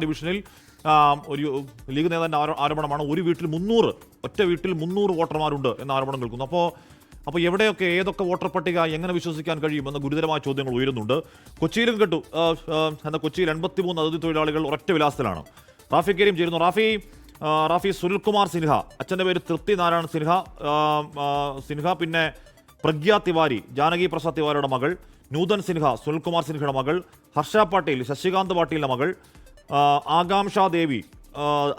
ഡിവിഷനിൽ ഒരു ലീഗ് നേതാവിൻ്റെ ആരോപണമാണ് ഒറ്റ വീട്ടിൽ 300 വോട്ടർമാരുണ്ട് എന്ന ആരോപണം കേൾക്കുന്നു. അപ്പോൾ എവിടെയൊക്കെ ഏതൊക്കെ വോട്ടർ പട്ടിക എങ്ങനെ വിശ്വസിക്കാൻ കഴിയുമെന്ന ഗുരുതരമായ ചോദ്യങ്ങൾ ഉയരുന്നുണ്ട്. കൊച്ചിയിലും കേട്ടു, എന്നാൽ കൊച്ചിയിൽ 83 അതിഥി തൊഴിലാളികൾ ഒരൊറ്റ വിലാസത്തിലാണ്. റാഫി കരീം ചേരുന്നു. റാഫി സുനിൽകുമാർ സിൻഹ, അച്ഛൻ്റെ പേര് തൃപ്തി നാരായണ സിൻഹ, പിന്നെ പ്രഗ്യ തിവാരി, ജാനകി പ്രസാദ് തിവാരിയുടെ മകൾ, നൂതൻ സിൻഹ, സുനിൽകുമാർ സിൻഹയുടെ മകൾ, ഹർഷ പാട്ടീൽ, ശശികാന്ത് പാട്ടീലിൻ്റെ മകൾ, ആകാംക്ഷ ദേവി,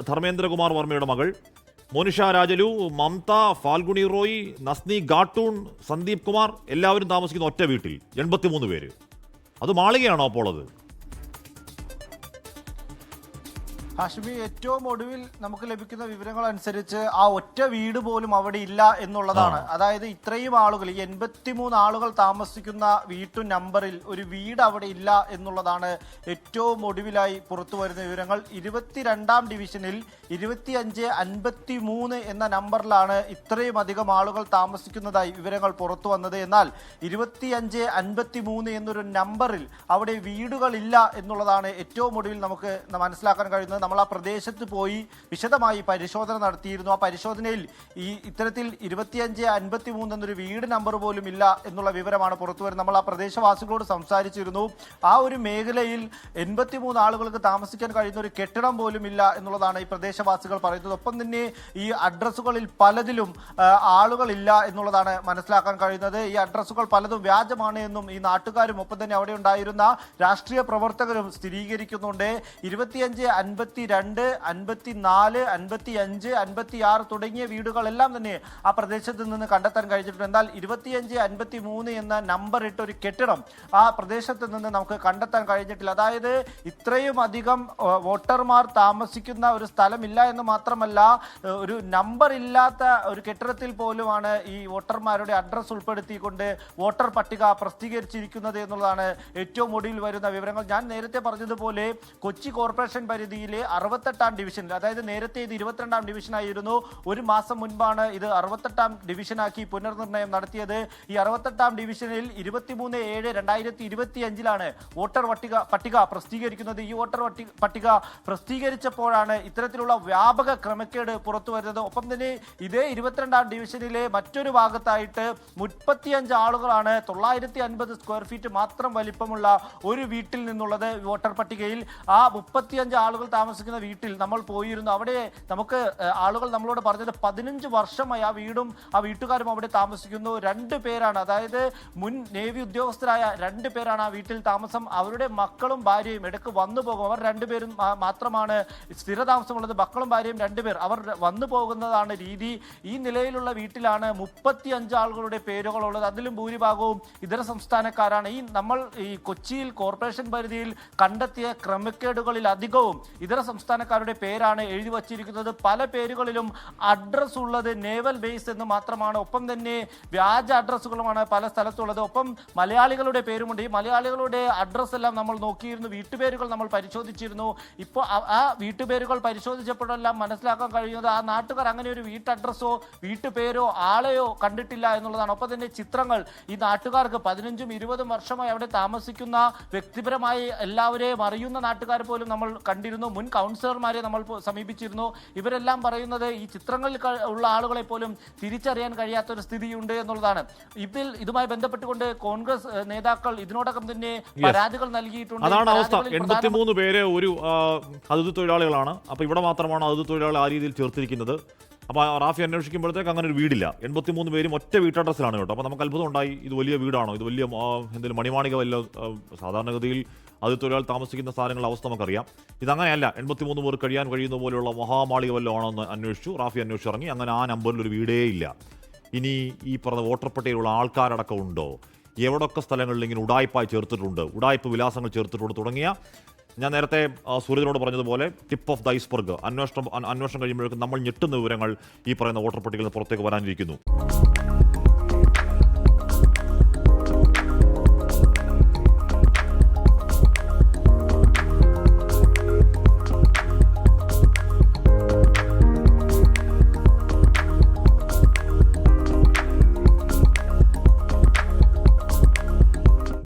ധർമ്മേന്ദ്രകുമാർ വർമ്മയുടെ മകൾ, മോനിഷ രാജലു, മമത, ഫാൽഗുണി റോയ്, നസ്നി ഗാട്ടൂൺ, സന്ദീപ് കുമാർ, എല്ലാവരും താമസിക്കുന്ന ഒറ്റ വീട്ടിൽ 83 പേര്. അത് മാളികയാണോ അപ്പോൾ? അത് ഹാഷ്മി, ഏറ്റവും ഒടുവിൽ നമുക്ക് ലഭിക്കുന്ന വിവരങ്ങൾ അനുസരിച്ച് ആ ഒറ്റ വീട് പോലും അവിടെ ഇല്ല എന്നുള്ളതാണ്. അതായത് ഇത്രയും ആളുകൾ, 83 ആളുകൾ താമസിക്കുന്ന വീട്ടു നമ്പറിൽ ഒരു വീട് അവിടെ ഇല്ല എന്നുള്ളതാണ് ഏറ്റവും ഒടുവിലായി പുറത്തു വരുന്ന വിവരങ്ങൾ. 22ാം ഡിവിഷനിൽ 2553 എന്ന നമ്പറിലാണ് ഇത്രയും അധികം ആളുകൾ താമസിക്കുന്നതായി വിവരങ്ങൾ പുറത്തു വന്നത്. എന്നാൽ 2553 എന്നൊരു നമ്പറിൽ അവിടെ വീടുകളില്ല എന്നുള്ളതാണ് ഏറ്റവും ഒടുവിൽ നമുക്ക് മനസ്സിലാക്കാൻ കഴിയുന്നത്. നമ്മൾ ആ പ്രദേശത്ത് പോയി വിശദമായി പരിശോധന നടത്തിയിരുന്നു. ആ പരിശോധനയിൽ ഇത്തരത്തിൽ 2553 എന്നൊരു വീട് നമ്പർ പോലും ഇല്ല എന്നുള്ള വിവരമാണ് പുറത്തു വരുന്നത്. നമ്മൾ ആ പ്രദേശവാസികളോട് സംസാരിച്ചിരുന്നു. ആ ഒരു മേഖലയിൽ 83 ആളുകൾക്ക് താമസിക്കാൻ കഴിയുന്ന ഒരു കെട്ടിടം പോലും ഇല്ല എന്നുള്ളതാണ് ഈ പ്രദേശവാസികൾ പറയുന്നത്. ഒപ്പം തന്നെ ഈ അഡ്രസ്സുകളിൽ പലതിലും ആളുകളില്ല എന്നുള്ളതാണ് മനസ്സിലാക്കാൻ കഴിയുന്നത്. ഈ അഡ്രസ്സുകൾ പലതും വ്യാജമാണ് എന്നും ഈ നാട്ടുകാരും ഒപ്പം തന്നെ അവിടെ ഉണ്ടായിരുന്ന രാഷ്ട്രീയ പ്രവർത്തകരും സ്ഥിരീകരിക്കുന്നുണ്ട്. 25, 52, 54, 55, 56 തുടങ്ങിയ വീടുകളെല്ലാം തന്നെ ആ പ്രദേശത്ത് നിന്ന് കണ്ടെത്താൻ കഴിഞ്ഞിട്ടുണ്ട്. എന്നാൽ 2553 എന്ന നമ്പർ ഇട്ട ഒരു കെട്ടിടം ആ പ്രദേശത്ത് നിന്ന് നമുക്ക് കണ്ടെത്താൻ കഴിഞ്ഞിട്ടില്ല. അതായത് ഇത്രയും അധികം വോട്ടർമാർ താമസിക്കുന്ന ഒരു സ്ഥലമില്ല എന്ന് മാത്രമല്ല, ഒരു നമ്പർ ഇല്ലാത്ത ഒരു കെട്ടിടത്തിൽ പോലുമാണ് ഈ വോട്ടർമാരുടെ അഡ്രസ് ഉൾപ്പെടുത്തിക്കൊണ്ട് വോട്ടർ പട്ടിക പ്രസിദ്ധീകരിച്ചിരിക്കുന്നത് എന്നുള്ളതാണ് ഏറ്റവും ഒടുവിൽ വരുന്ന വിവരങ്ങൾ. ഞാൻ നേരത്തെ പറഞ്ഞതുപോലെ കൊച്ചി കോർപ്പറേഷൻ പരിധിയിലെ 68ാം ഡിവിഷനിൽ, അതായത് നേരത്തെ ഇത് 22ാം ഡിവിഷനായിരുന്നു, ഒരു മാസം മുൻപാണ് ഇത് 68ാം ഡിവിഷനാക്കി പുനർനിർണയം നടത്തിയത്. ഈ 68ാം ഡിവിഷനിൽ 23/7/2025 വോട്ടർ പട്ടിക പ്രസിദ്ധീകരിക്കുന്നത്. ഈ വോട്ടർ പട്ടിക പ്രസിദ്ധീകരിച്ചപ്പോഴാണ് ഇത്തരത്തിലുള്ള വ്യാപക ക്രമക്കേട് പുറത്തു വരുന്നത്. ഒപ്പം തന്നെ ഇതേ 22ാം ഡിവിഷനിലെ മറ്റൊരു ഭാഗത്തായിട്ട് 35 ആളുകളാണ് 950 സ്ക്വയർ ഫീറ്റ് മാത്രം വലിപ്പമുള്ള ഒരു വീട്ടിൽ നിന്നുള്ളത് വോട്ടർ പട്ടികയിൽ. ആ 35 ആളുകൾ താമസിക്കുന്ന വീട്ടിൽ നമ്മൾ പോയിരുന്നു. അവിടെ നമുക്ക് ആളുകൾ നമ്മളോട് പറഞ്ഞത് 15 വർഷമായി ആ വീടും ആ വീട്ടുകാരും അവിടെ താമസിക്കുന്നു. 2 പേരാണ്, അതായത് മുൻ നേവി ഉദ്യോഗസ്ഥരായ 2 പേരാണ് ആ വീട്ടിൽ താമസം. അവരുടെ മക്കളും ഭാര്യയും ഇടയ്ക്ക് വന്നു പോകും. അവർ 2 പേരും മാത്രമാണ് സ്ഥിരതാമസമുള്ളത്. മക്കളും ഭാര്യയും 2 പേർ അവർ വന്നു പോകുന്നതാണ് രീതി. ഈ നിലയിലുള്ള വീട്ടിലാണ് 35 ആളുകളുടെ പേരുകളുള്ളത്. അതിലും ഭൂരിഭാഗവും ഇതര സംസ്ഥാനക്കാരാണ്. നമ്മൾ ഈ കൊച്ചിയിൽ കോർപ്പറേഷൻ പരിധിയിൽ കണ്ടെത്തിയ ക്രമക്കേടുകളിൽ അധികവും ഇതര സംസ്ഥാനക്കാരുടെ പേരാണ് എഴുതി വച്ചിരിക്കുന്നത്. പല പേരുകളിലും അഡ്രസ് ഉള്ളത് നേവൽ ബേസ് എന്ന് മാത്രമാണ്. ഒപ്പം തന്നെ വ്യാജ അഡ്രസ്സുകളുമാണ് പല സ്ഥലത്തുള്ളത്. ഒപ്പം മലയാളികളുടെ പേരുമുണ്ട്. ഈ മലയാളികളുടെ അഡ്രസ് എല്ലാം നമ്മൾ നോക്കിയിരുന്നു, വീട്ടുപേരുകൾ നമ്മൾ പരിശോധിച്ചിരുന്നു. ഇപ്പോൾ ആ വീട്ടുപേരുകൾ പരിശോധിച്ചപ്പോഴെല്ലാം മനസ്സിലാക്കാൻ കഴിയുന്നത് ആ നാട്ടുകാർ അങ്ങനെ ഒരു വീട്ടഡ്രസ്സോ വീട്ടുപേരോ ആളെയോ കണ്ടിട്ടില്ല എന്നുള്ളതാണ്. ഒപ്പം തന്നെ ചിത്രങ്ങൾ ഈ നാട്ടുകാർക്ക് 15ഉം 20ഉം വർഷമായി അവിടെ താമസിക്കുന്ന വ്യക്തിപരമായി എല്ലാവരെയും അറിയുന്ന നാട്ടുകാർ പോലും നമ്മൾ കണ്ടിരുന്നു. മുൻ കൗൺസിലർമാരെ നമ്മൾ സമീപിച്ചിരുന്നു. ഇവരെല്ലാം പറയുന്നത് ഈ ചിത്രങ്ങളിൽ ഉള്ള ആളുകളെ പോലും തിരിച്ചറിയാൻ കഴിയാത്തൊരു സ്ഥിതിയുണ്ട് എന്നുള്ളതാണ്. ഇതുമായി ബന്ധപ്പെട്ടുകൊണ്ട് കോൺഗ്രസ് നേതാക്കൾ ഇതിനോടകം തന്നെ പരാതികൾ നൽകിയിട്ടുണ്ട്. അതാണ് അവസ്ഥ. 83 പേര് ഒരു അതിഥി തൊഴിലാളികളാണ്. അപ്പോൾ ഇവിടെ മാത്രമാണ് അതിഥി തൊഴിലാളികൾ ആ രീതിയിൽ ചേർത്തിരിക്കുന്നത്. അപ്പോൾ റാഫി അന്വേഷിക്കുമ്പോഴത്തേക്ക് അങ്ങനെ ഒരു വീടില്ല. 83 പേരും ഒറ്റ വീട്ടഡ്രസ്സിലാണ് കേട്ടോ. അപ്പോൾ നമുക്ക് അത്ഭുതം ഉണ്ടായി, ഇത് വലിയ വീടാണോ, ഇത് വലിയ എന്തെങ്കിലും മണിമാണിക വല്ല. സാധാരണഗതിയിൽ അതിഥി തൊഴിലാളി താമസിക്കുന്ന സ്ഥലങ്ങളുടെ അവസ്ഥ നമുക്കറിയാം. ഇതങ്ങനെയല്ല. 83 പേർ കഴിയാൻ കഴിയുന്ന പോലെയുള്ള മഹാമാളിക വല്ലതും ആണോ എന്ന് അന്വേഷിച്ചു. റാഫി അന്വേഷിച്ചിറങ്ങി. അങ്ങനെ ആ നമ്പറിൽ ഒരു വീടേ ഇല്ല. ഇനി ഈ പറഞ്ഞ വോട്ടർ പട്ടികയിലുള്ള ആൾക്കാരടക്കം ഉണ്ടോ, എവിടൊക്കെ സ്ഥലങ്ങളിൽ ഇങ്ങനെ ഉടായ്പായി ചേർത്തിട്ടുണ്ട്, ഉടായ്പ വിലാസങ്ങൾ ചേർത്തിട്ടുണ്ട് തുടങ്ങിയ, ഞാൻ നേരത്തെ സൂര്യനോട് പറഞ്ഞതുപോലെ ടിപ്പ് ഓഫ് ദ ഐസ്ബർഗ് അന്വേഷണം കഴിയുമ്പോഴേക്കും നമ്മൾ ഞെട്ടുന്ന വിവരങ്ങൾ ഈ പറയുന്ന വോട്ടർ പട്ടികയിൽ നിന്ന് പുറത്തേക്ക് വരാനിരിക്കുന്നു.